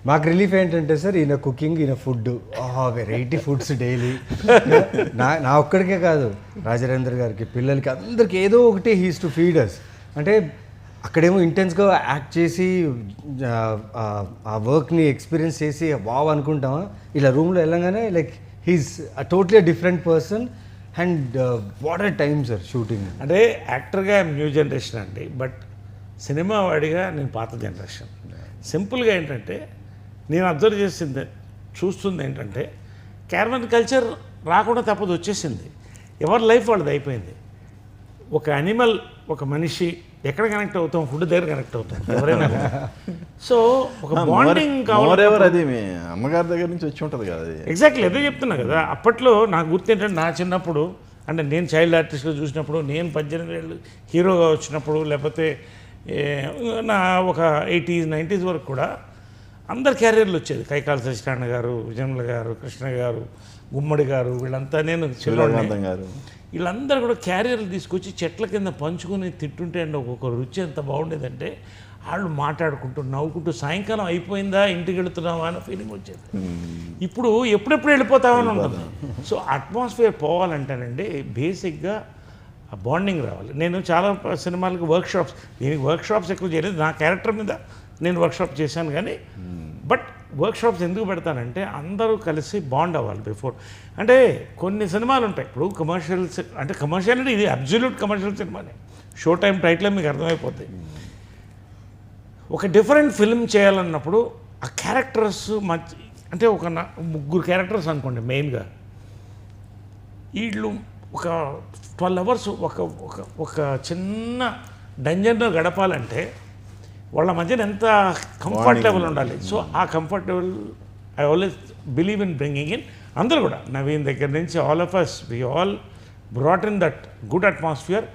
మాకు రిలీఫ్ ఏంటంటే సార్ ఈయన కుకింగ్, ఈయన ఫుడ్, వెరైటీ ఫుడ్స్ డైలీ. నా ఒక్కడికే కాదు, రాజరేంద్ర గారికి, పిల్లలకి, అందరికి ఏదో ఒకటి హీస్ టు ఫీడ్ అస్. అంటే అక్కడేమో ఇంటెన్స్గా యాక్ట్ చేసి ఆ వర్క్ని ఎక్స్పీరియన్స్ చేసి వావ్ అనుకుంటామా, ఇలా రూమ్లో వెళ్ళంగానే like he's totally different person. And what are time sir shooting. అంటే యాక్టర్గా న్యూ జనరేషన్ అండి, బట్ సినిమా వాడిగా నేను పాత జనరేషన్. సింపుల్గా ఏంటంటే నేను అబ్జర్వ్ చేసింది, చూస్తుంది ఏంటంటే క్యారవన్ కల్చర్ రాకుండా తప్పదు, వచ్చేసింది. ఎవరి లైఫ్ వాళ్ళది అయిపోయింది. ఒక యానిమల్, ఒక మనిషి ఎక్కడ కనెక్ట్ అవుతాం? ఫుడ్ దగ్గర కనెక్ట్ అవుతాం ఎవరైనా. సో ఒక బాండింగ్ కావాలి. అది మీ అమ్మగారి దగ్గర నుంచి వచ్చి ఉంటుంది కదా. ఎగ్జాక్ట్లీ అదే చెప్తున్నా కదా. అప్పట్లో నాకు గుర్తు ఏంటంటే, నా చిన్నప్పుడు అంటే నేను చైల్డ్ ఆర్టిస్ట్గా చూసినప్పుడు, నేను 18 ఏళ్ళు హీరోగా వచ్చినప్పుడు, లేకపోతే నా ఒక 80s 90s వరకు కూడా అందరు క్యారియర్లు వచ్చేది. కైకాల సత్యనారాయణ గారు, విజయముల గారు, కృష్ణ గారు, గుమ్మడి గారు, వీళ్ళంతా, నేను చిల్లవాడిని గారు, వీళ్ళందరూ కూడా క్యారియర్లు తీసుకొచ్చి చెట్ల కింద పంచుకొని తింటుంటే అండి ఒక్కొక్క రుచి ఎంత బాగుండేదంటే, వాళ్ళు మాట్లాడుకుంటూ నవ్వుకుంటూ సాయంకాలం అయిపోయిందా ఇంటికి వెళుతున్నావా అనే ఫీలింగ్ వచ్చేది. ఇప్పుడు ఎప్పుడెప్పుడు వెళ్ళిపోతామని ఉంటుంది. సో అట్మాస్ఫియర్ పోవాలంటేనండి బేసిక్గా ఆ బాండింగ్ రావాలి. నేను చాలా సినిమాలకు వర్క్షాప్స్, దీనికి వర్క్షాప్స్ ఎక్కువ చేయలేదు, నా క్యారెక్టర్ మీద నేను వర్క్షాప్ చేశాను. కానీ బట్ వర్క్షాప్స్ ఎందుకు పెడతానంటే అందరూ కలిసి బాండ్ అవ్వాలి బిఫోర్. అంటే కొన్ని సినిమాలు ఉంటాయి, ఇప్పుడు కమర్షియల్స్ అంటే కమర్షియల్ అంటే ఇది అబ్జల్యూట్ కమర్షియల్ సినిమానే. షో టైం టైటిల్ మీకు అర్థమైపోతుంది. ఒక డిఫరెంట్ ఫిల్మ్ చేయాలన్నప్పుడు ఆ క్యారెక్టర్స్ మంచి, అంటే ఒక 3 క్యారెక్టర్స్ అనుకోండి మెయిన్గా, వీళ్ళు ఒక 12 hours ఒక చిన్న డంజన్లో గడపాలంటే వాళ్ళ మధ్యన ఎంత కంఫర్టబుల్ ఉండాలి. సో ఆ comfortable I always believe in bringing in. అందరూ కూడా నవీన్ దగ్గర నుంచి all of us, we all brought in that good atmosphere.